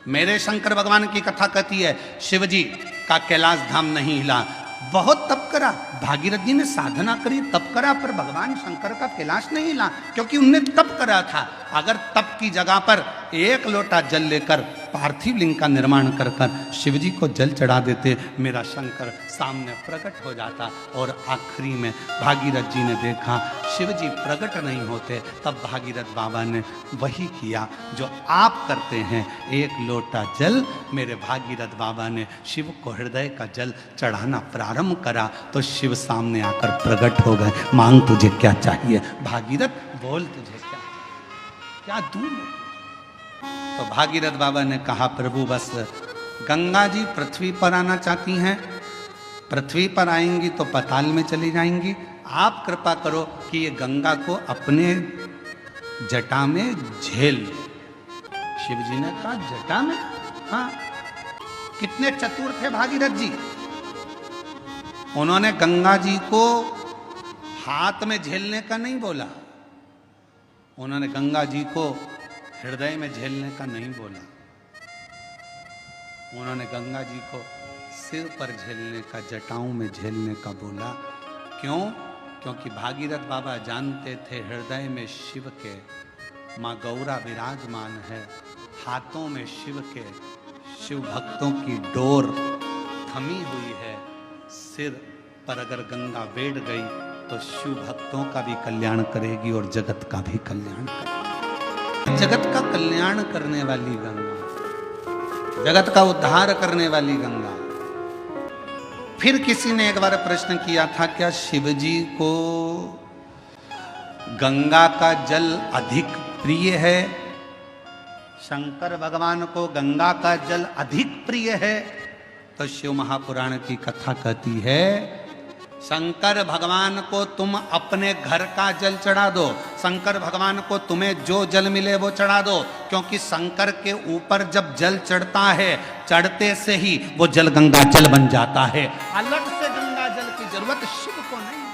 मेरे शंकर भगवान की कथा कहती है शिव जी का कैलाश धाम नहीं हिला। बहुत तप करा, भागीरथ जी ने साधना करी, तप करा, पर भगवान शंकर का कैलाश नहीं हिला, क्योंकि उनने तप करा था। अगर तप की जगह पर एक लोटा जल लेकर पार्थिव लिंग का निर्माण कर कर शिव जी को जल चढ़ा देते, मेरा शंकर सामने प्रकट हो जाता। और आखिरी में भागीरथ जी ने देखा शिव जी प्रकट नहीं होते, तब भागीरथ बाबा ने वही किया जो आप करते हैं। एक लोटा जल मेरे भागीरथ बाबा ने शिव को हृदय का जल चढ़ाना प्रारंभ करा तो शिव सामने आकर प्रकट हो गए। मांग तुझे क्या चाहिए भागीरथ, बोल तुझे क्या दूं। तो भागीरथ बाबा ने कहा प्रभु बस गंगा जी पृथ्वी पर आना चाहती हैं, पृथ्वी पर आएंगी तो पाताल में चली जाएंगी, आप कृपा करो कि ये गंगा को अपने जटा में झेल। शिव जी ने कहा जटा में? हाँ, कितने चतुर थे भागीरथ जी। उन्होंने गंगा जी को हाथ में झेलने का नहीं बोला, उन्होंने गंगा जी को हृदय में झेलने का नहीं बोला, उन्होंने गंगा जी को सिर पर झेलने का, जटाओं में झेलने का बोला। क्यों? क्योंकि भागीरथ बाबा जानते थे हृदय में शिव के माँ गौरा विराजमान है, हाथों में शिव के शिव भक्तों की डोर थमी हुई है। सिर पर अगर गंगा बैठ गई तो शिव भक्तों का भी कल्याण करेगी और जगत का भी कल्याण करेगी। जगत का कल्याण करने वाली गंगा, जगत का उद्धार करने वाली गंगा। फिर किसी ने एक बार प्रश्न किया था क्या शिव जी को गंगा का जल अधिक प्रिय है? शंकर भगवान को गंगा का जल अधिक प्रिय है? तो शिव महापुराण की कथा कहती है शंकर भगवान को तुम अपने घर का जल चढ़ा दो, शंकर भगवान को तुम्हें जो जल मिले वो चढ़ा दो, क्योंकि शंकर के ऊपर जब जल चढ़ता है चढ़ते से ही वो जल गंगा जल बन जाता है। अलग से गंगा जल की जरूरत शिव को नहीं,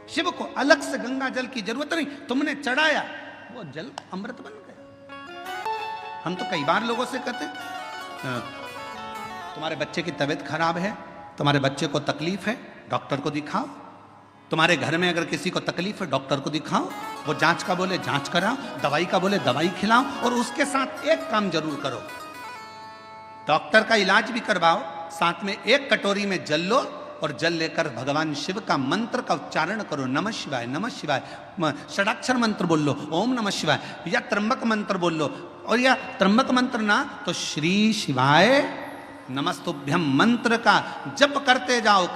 शिव को अलग से गंगा जल की जरूरत नहीं। तुमने चढ़ाया वो जल अमृत बन गया। हम तो कई बार लोगों से कहते तुम्हारे बच्चे की तबीयत खराब है, तुम्हारे बच्चे को तकलीफ है, डॉक्टर को दिखाओ। तुम्हारे घर में अगर किसी को तकलीफ है डॉक्टर को दिखाओ, वो जांच का बोले जांच कराओ, दवाई का बोले दवाई खिलाओ, और उसके साथ एक काम जरूर करो, डॉक्टर का इलाज भी करवाओ, साथ में एक कटोरी में जल लो और जल लेकर भगवान शिव का मंत्र का उच्चारण करो। नमः शिवाय, नमः शिवाय, षडाक्षर मंत्र बोल लो, ओम नमः शिवाय, या त्र्यंबक मंत्र बोल लो, और या त्र्यंबक मंत्र ना तो श्री शिवाय नमस्तुभ्यम मंत्र का जप करते जाओ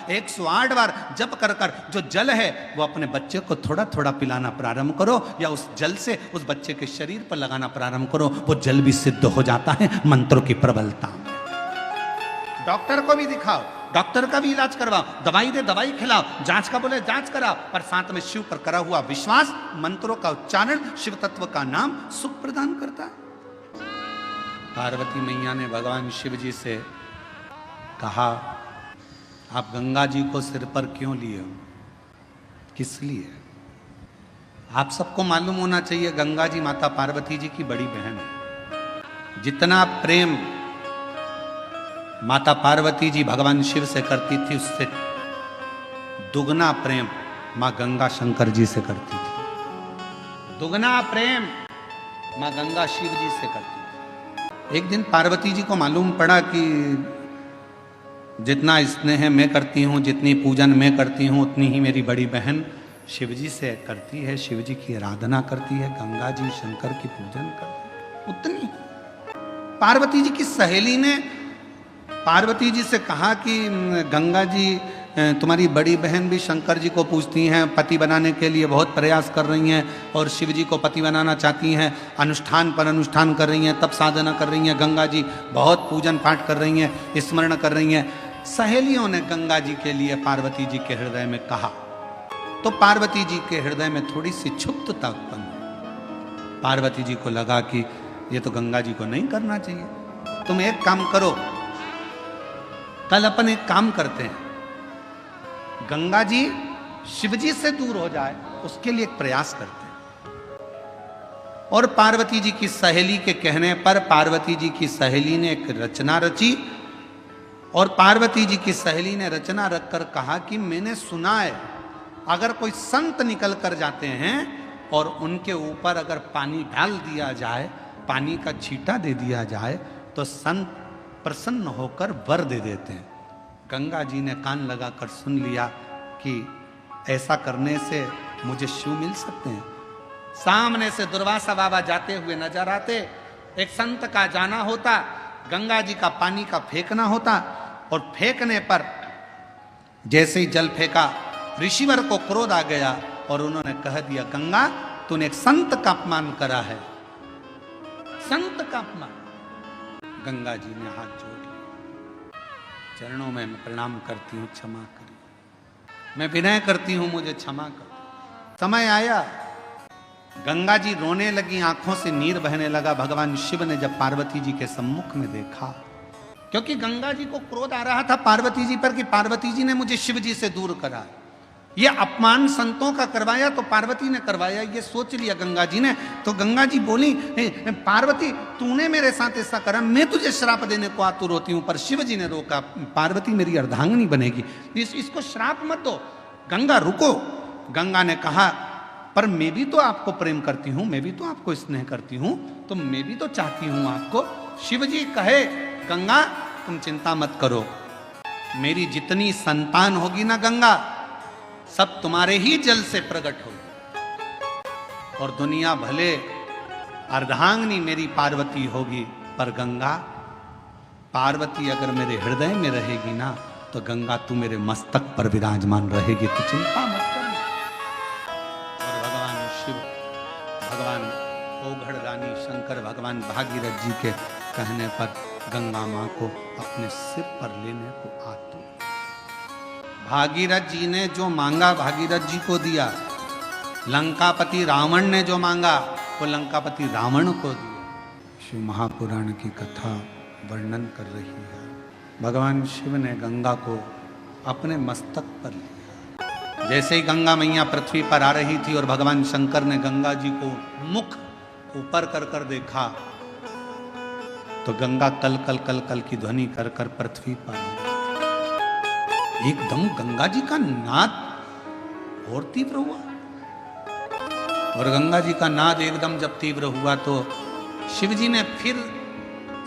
108 बार जप कर कर जो जल है वो अपने बच्चे को थोड़ा थोड़ा पिलाना प्रारंभ करो, या उस जल से उस बच्चे के शरीर पर लगाना प्रारंभ करो। वो जल भी सिद्ध हो जाता है मंत्रों की प्रबलता में। डॉक्टर को भी दिखाओ, डॉक्टर का भी इलाज करवाओ, दवाई दे दवाई खिलाओ, जांच का बोले जांच कराओ, पर साथ में शिव पर करा हुआ विश्वास, मंत्रों का उच्चारण, शिव तत्व का नाम सुख प्रदान करता है। पार्वती मैया ने भगवान शिव जी से कहा आप गंगा जी को सिर पर क्यों लिए हो, किस लिए? आप सबको मालूम होना चाहिए गंगा जी माता पार्वती जी की बड़ी बहन है। जितना प्रेम माता पार्वती जी भगवान शिव से करती थी उससे दुगना प्रेम माँ गंगा शंकर जी से करती थी। दुगना प्रेम माँ गंगा शिव जी से करती थी। एक दिन पार्वती जी को मालूम पड़ा कि जितना स्नेह मैं करती हूँ, जितनी पूजन मैं करती हूँ, उतनी ही मेरी बड़ी बहन शिव जी से करती है, शिव जी की आराधना करती है, गंगा जी शंकर की पूजन करती है, उतनी। पार्वती जी की सहेली ने पार्वती जी से कहा कि गंगा जी तुम्हारी बड़ी बहन भी शंकर जी को पूजती हैं, पति बनाने के लिए बहुत प्रयास कर रही हैं, और शिव जी को पति बनाना चाहती हैं, अनुष्ठान पर अनुष्ठान कर रही हैं, तप साधना कर रही हैं, गंगा जी बहुत पूजन पाठ कर रही हैं, स्मरण कर रही हैं। सहेलियों ने गंगा जी के लिए पार्वती जी के हृदय में कहा, तो पार्वती जी के हृदय में थोड़ी सी क्षुब्धता उत्पन्न हुई। पार्वती जी को लगा कि ये तो गंगा जी को नहीं करना चाहिए, तुम एक काम करो, कल अपन एक काम करते हैं, गंगा जी शिव जी से दूर हो जाए उसके लिए एक प्रयास करते हैं। और पार्वती जी की सहेली के कहने पर पार्वती जी की सहेली ने एक रचना रची और पार्वती जी की सहेली ने रचना रखकर कहा कि मैंने सुना है अगर कोई संत निकल कर जाते हैं और उनके ऊपर अगर पानी डाल दिया जाए, पानी का छींटा दे दिया जाए तो संत प्रसन्न होकर वर दे देते हैं। गंगा जी ने कान लगाकर सुन लिया कि ऐसा करने से मुझे शिव मिल सकते हैं। सामने से दुर्वासा बाबा जाते हुए नजर आते, एक संत का जाना होता, गंगा जी का पानी का फेंकना होता और फेंकने पर जैसे ही जल फेंका ऋषिवर को क्रोध आ गया और उन्होंने कह दिया, गंगा तूने एक संत का अपमान करा है, संत का अपमान। गंगा जी ने हाथ जोड़ लिया, चरणों में मैं प्रणाम करती हूँ, क्षमा करिए, मैं विनय करती हूँ, मुझे क्षमा कर। समय आया, गंगा जी रोने लगी, आंखों से नीर बहने लगा। भगवान शिव ने जब पार्वती जी के सम्मुख में देखा, क्योंकि गंगा जी को क्रोध आ रहा था पार्वती जी पर कि पार्वती जी ने मुझे शिव जी से दूर करा, ये अपमान संतों का करवाया तो पार्वती ने करवाया, ये सोच लिया गंगा जी ने। तो गंगा जी बोली, पार्वती तूने मेरे साथ ऐसा करा, मैं तुझे श्राप देने को आतुर होती हूं। पर शिव जी ने रोका, पार्वती मेरी अर्धांगिनी बनेगी, इसको श्राप मत दो। गंगा रुको। गंगा ने कहा, पर मैं भी तो आपको प्रेम करती हूं, मैं भी तो आपको स्नेह करती हूं, तो मैं भी तो चाहती हूं आपको। शिव जी कहे, गंगा तुम चिंता मत करो, मेरी जितनी संतान होगी ना गंगा, सब तुम्हारे ही जल से प्रकट होगी और दुनिया भले अर्धांगिनी मेरी पार्वती होगी, पर गंगा पार्वती अगर मेरे हृदय में रहेगी ना तो गंगा तू मेरे मस्तक पर विराजमान रहेगी, तो चिंता मत करना। और भगवान शिव, भगवान ओघड़ रानी शंकर, भगवान भागीरथ जी के कहने पर गंगा मां को अपने सिर पर लेने को आतुर। भागीरथ जी ने जो मांगा भागीरथ जी को दिया, लंकापति रावण ने जो मांगा वो लंकापति रावण को दिया। शिव महापुराण की कथा वर्णन कर रही है, भगवान शिव ने गंगा को अपने मस्तक पर लिया। जैसे ही गंगा मैया पृथ्वी पर आ रही थी और भगवान शंकर ने गंगा जी को मुख ऊपर कर कर देखा तो गंगा कल कल कल कल की ध्वनि कर कर पृथ्वी पर एकदम गंगा जी का नाद और तीव्र हुआ। और गंगा जी का नाद एकदम जब तीव्र हुआ तो शिव जी ने फिर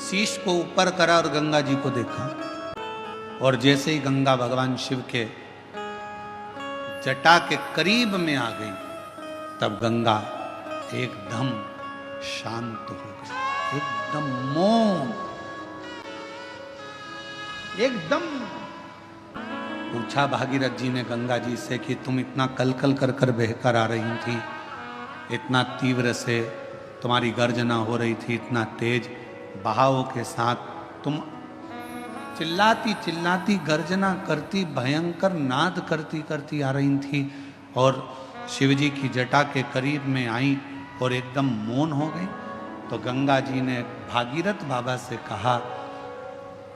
शीश को ऊपर करा और गंगा जी को देखा। और जैसे ही गंगा भगवान शिव के जटा के करीब में आ गई तब गंगा एकदम शांत हो गई, एकदम मौन, एकदम। पूछा भागीरथ जी ने गंगा जी से कि तुम इतना कल कल कर कर बहकर आ रही थी, इतना तीव्र से तुम्हारी गर्जना हो रही थी, इतना तेज बहाव के साथ तुम चिल्लाती चिल्लाती गर्जना करती, भयंकर नाद करती करती आ रही थी और शिवजी की जटा के करीब में आई और एकदम मौन हो गई। तो गंगा जी ने भागीरथ बाबा से कहा,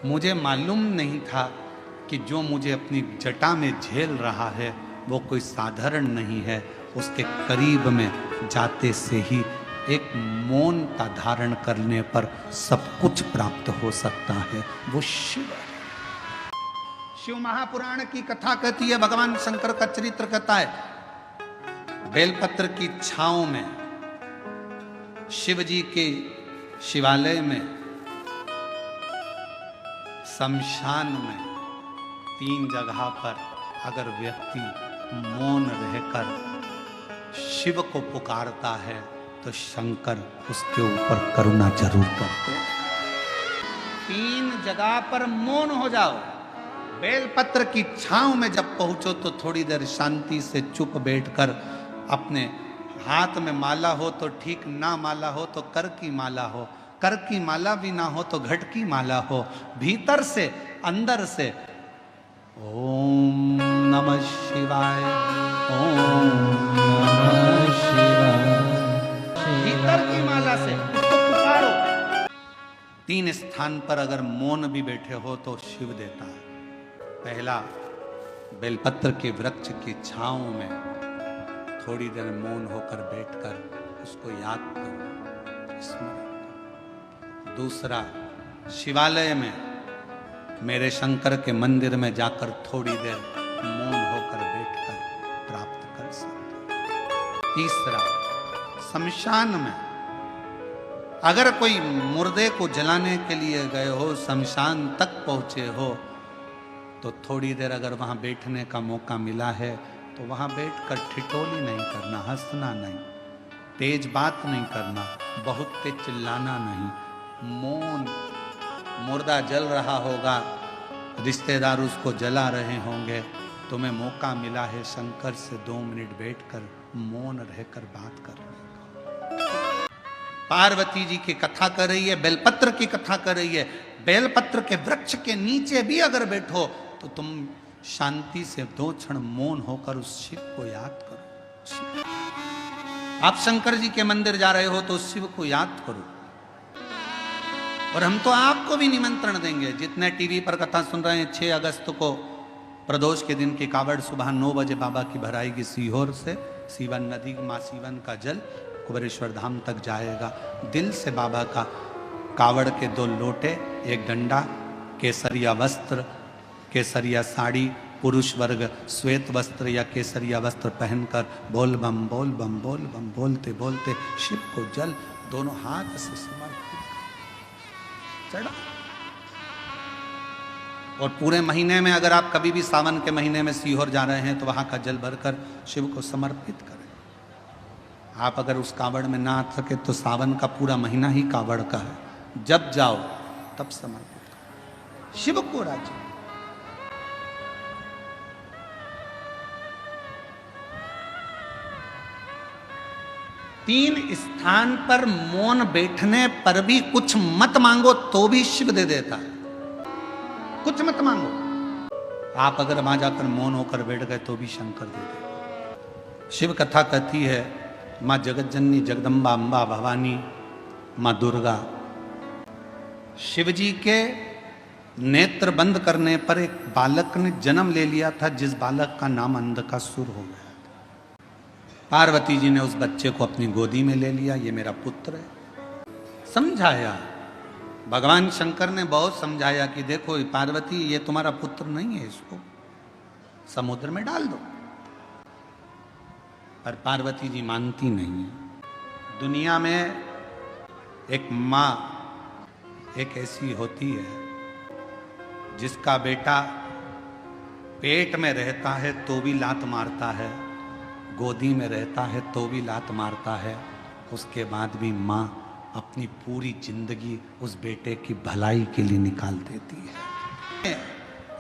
मुझे मालूम नहीं था कि जो मुझे अपनी जटा में झेल रहा है वो कोई साधारण नहीं है, उसके करीब में जाते से ही एक मौनता धारण करने पर सब कुछ प्राप्त हो सकता है, वो शिव है। शिव महापुराण की कथा कहती है, भगवान शंकर का चरित्र कहता है, बेलपत्र की छांव में शिव जी के शिवालय में, शमशान में 3 जगह पर अगर व्यक्ति मौन रहकर शिव को पुकारता है तो शंकर उसके ऊपर करुणा जरूर करते हैं। 3 जगह पर मौन हो जाओ। बेलपत्र की छांव में जब पहुंचो तो थोड़ी देर शांति से चुप बैठकर, अपने हाथ में माला हो तो ठीक, ना माला हो तो कर की माला हो, कर की माला भी ना हो तो घट की माला हो, भीतर से अंदर से ओम नमः शिवाय, ओम नमः शिवाय, भीतर की माला से उसको पुकारो। 3 स्थान पर अगर मौन भी बैठे हो तो शिव देता है। पहला, बेलपत्र के वृक्ष की छांव में थोड़ी देर मौन होकर बैठकर उसको याद करो। स्मरण। दूसरा, शिवालय में मेरे शंकर के मंदिर में जाकर थोड़ी देर मौन होकर बैठकर प्राप्त कर सकते। तीसरा, शमशान में अगर कोई मुर्दे को जलाने के लिए गए हो, शमशान तक पहुंचे हो, तो थोड़ी देर अगर वहां बैठने का मौका मिला है तो वहां बैठकर ठिठोली नहीं करना, हंसना नहीं, तेज बात नहीं करना, बहुत तेज चिल्लाना नहीं, मौन। मुर्दा जल रहा होगा, रिश्तेदार उसको जला रहे होंगे, तुम्हें मौका मिला है शंकर से 2 मिनट बैठकर मौन रहकर बात करने का। पार्वती जी की कथा कर रही है, बेलपत्र की कथा कर रही है। बेलपत्र के वृक्ष के नीचे भी अगर बैठो तो तुम शांति से 2 क्षण मौन होकर उस शिव को याद करो। आप शंकर जी के मंदिर जा रहे हो तो उस शिव को याद करो। और हम तो आपको भी निमंत्रण देंगे, जितने टीवी पर कथा सुन रहे हैं, 6 अगस्त को प्रदोष के दिन की कावड़ सुबह 9 बजे बाबा की भराएगी सीहोर से। सीवन नदी, माँ सीवन का जल कुबेरेश्वर धाम तक जाएगा। दिल से बाबा का कावड़ के 2 लोटे, 1 डंडा, केसरिया वस्त्र, केसरिया साड़ी, पुरुष वर्ग श्वेत वस्त्र या केसरिया वस्त्र पहनकर बोल बम बोल बम बोल बम बोलते बोलते शिव को जल दोनों हाथ से समर्पित चढ़ा। और पूरे महीने में अगर आप कभी भी सावन के महीने में सीहोर जा रहे हैं तो वहां का जल भरकर शिव को समर्पित करें। आप अगर उस कावड़ में ना आ सके तो सावन का पूरा महीना ही कावड़ का है, जब जाओ तब समर्पित करो शिव को राज्य। तीन स्थान पर मौन बैठने पर भी कुछ मत मांगो तो भी शिव दे देता है। कुछ मत मांगो, आप अगर वहां जाकर मौन होकर बैठ गए तो भी शंकर दे देगा। शिव कथा कहती है, माँ जगत जननी जगदम्बा अम्बा भवानी माँ दुर्गा शिव जी के नेत्र बंद करने पर एक बालक ने जन्म ले लिया था, जिस बालक का नाम अंधकासुर हो गया। पार्वती जी ने उस बच्चे को अपनी गोदी में ले लिया, ये मेरा पुत्र है। समझाया, भगवान शंकर ने बहुत समझाया कि देखो पार्वती, ये तुम्हारा पुत्र नहीं है, इसको समुद्र में डाल दो। पर पार्वती जी मानती नहीं है। दुनिया में एक माँ एक ऐसी होती है जिसका बेटा पेट में रहता है तो भी लात मारता है, गोदी में रहता है तो भी लात मारता है, उसके बाद भी माँ अपनी पूरी जिंदगी उस बेटे की भलाई के लिए निकाल देती है।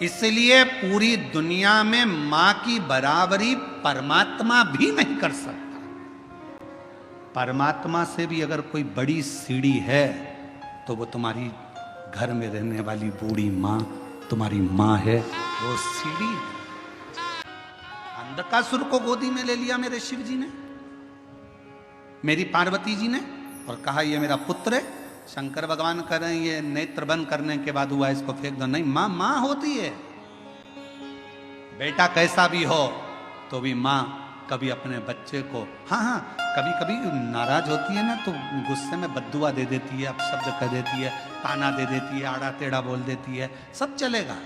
इसलिए पूरी दुनिया में माँ की बराबरी परमात्मा भी नहीं कर सकता। परमात्मा से भी अगर कोई बड़ी सीढ़ी है तो वो तुम्हारी घर में रहने वाली बूढ़ी माँ तुम्हारी माँ है, वो सीढ़ी है। अंधकासुर को गोदी में ले लिया मेरे शिव जी ने, मेरी पार्वती जी ने, और कहा ये मेरा पुत्र है। शंकर भगवान कह रहे हैं ये नेत्र बंद करने के बाद हुआ, इसको फेंक दो। नहीं, माँ माँ होती है। बेटा कैसा भी हो तो भी माँ कभी अपने बच्चे को, हाँ कभी कभी नाराज होती है ना तो गुस्से में बद्दुआ दे देती है, अपशब्द कह देती है, ताना दे देती है, आड़ा टेढ़ा बोल देती है, सब चलेगा,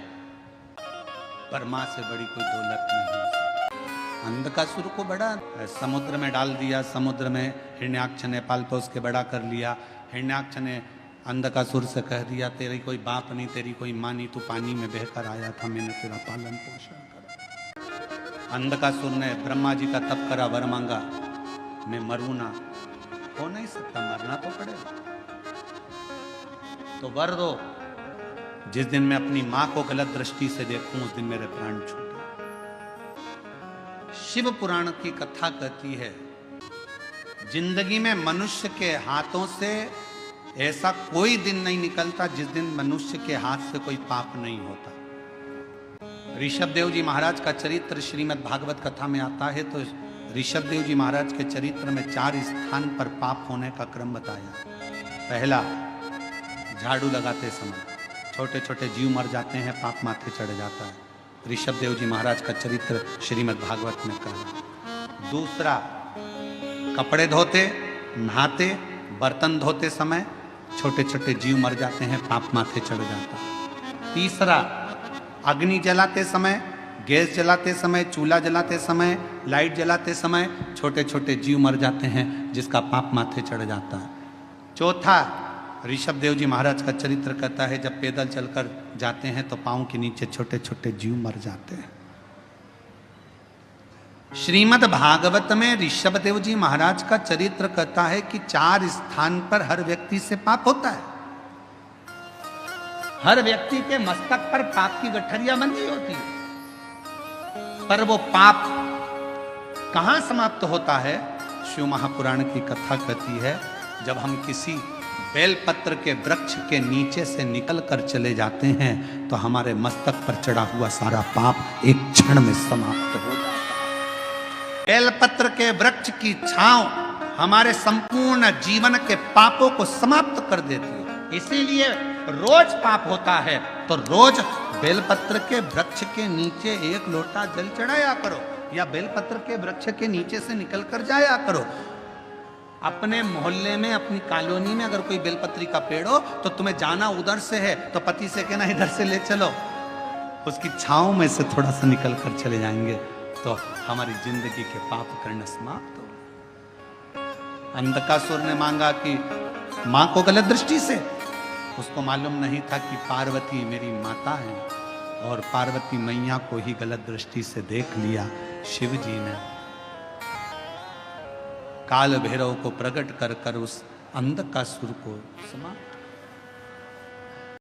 पर माँ से बड़ी कोई दौलत नहीं। अंधकासुर को बड़ा समुद्र में डाल दिया, समुद्र में हिरण्याक्ष ने पाल पोस के बड़ा कर लिया। हिरण्याक्ष ने अंधकासुर से कह दिया तेरी कोई बाप नहीं, तेरी कोई माँ नहीं, तू पानी में बहकर आया था, मैंने तेरा पालन पोषण करा। अंधकासुर ने ब्रह्मा जी का तप करा, वर मांगा, मैं मरूं ना, हो नहीं सकता, मरना तो पड़ेगा, तो वर दो, जिस दिन मैं अपनी माँ को गलत दृष्टि से देखूं उस दिन मेरे प्राण छूटे। शिव पुराण की कथा कहती है जिंदगी में मनुष्य के हाथों से ऐसा कोई दिन नहीं निकलता जिस दिन मनुष्य के हाथ से कोई पाप नहीं होता। ऋषभ देव जी महाराज का चरित्र श्रीमद् भागवत कथा में आता है तो ऋषभ देव जी महाराज के चरित्र में 4 स्थान पर पाप होने का क्रम बताया। पहला, झाड़ू लगाते समय छोटे छोटे जीव मर जाते हैं, पाप माथे चढ़ जाता है। ऋषभ देव जी महाराज का चरित्र श्रीमद् भागवत में कहा। दूसरा, कपड़े धोते, नहाते, बर्तन धोते समय छोटे छोटे जीव मर जाते हैं, पाप माथे चढ़ जाता है। तीसरा, अग्नि जलाते समय, गैस जलाते समय, चूल्हा जलाते समय, लाइट जलाते समय छोटे छोटे जीव मर जाते हैं, जिसका पाप माथे चढ़ जाता है। चौथा, ऋषभ देव जी महाराज का चरित्र कहता है जब पैदल चलकर जाते हैं तो पांव के नीचे छोटे छोटे जीव मर जाते हैं। श्रीमद् भागवत में ऋषभ देव जी महाराज का चरित्र कहता है कि 4 स्थान पर हर व्यक्ति से पाप होता है। हर व्यक्ति के मस्तक पर पाप की गठरियां बंधी होती है, पर वो पाप कहां समाप्त होता है? शिव महापुराण की कथा कहती है जब हम किसी बेलपत्र के वृक्ष के नीचे से निकल कर चले जाते हैं तो हमारे मस्तक पर चढ़ा हुआ सारा पाप एक क्षण में समाप्त हो जाता है। बेलपत्र के वृक्ष की छांव हमारे संपूर्ण जीवन के पापों को समाप्त कर देती है। इसीलिए रोज पाप होता है तो रोज बेलपत्र के वृक्ष के नीचे 1 लोटा जल चढ़ाया करो, या बेलपत्र के वृक्ष के नीचे से निकल कर जाया करो। अपने मोहल्ले में, अपनी कॉलोनी में अगर कोई बेलपत्री का पेड़ हो तो तुम्हें जाना उधर से है तो पति से कहना इधर से ले चलो, उसकी छांव में से थोड़ा सा निकल कर चले जाएंगे तो हमारी जिंदगी के पाप करना समाप्त हो। अंधकासुर ने मांगा कि मां को गलत दृष्टि से, उसको मालूम नहीं था कि पार्वती मेरी माता है, और पार्वती मैया को ही गलत दृष्टि से देख लिया। शिव जी ने काल भैरव को प्रकट कर कर उस अंधकासुर को समाप्त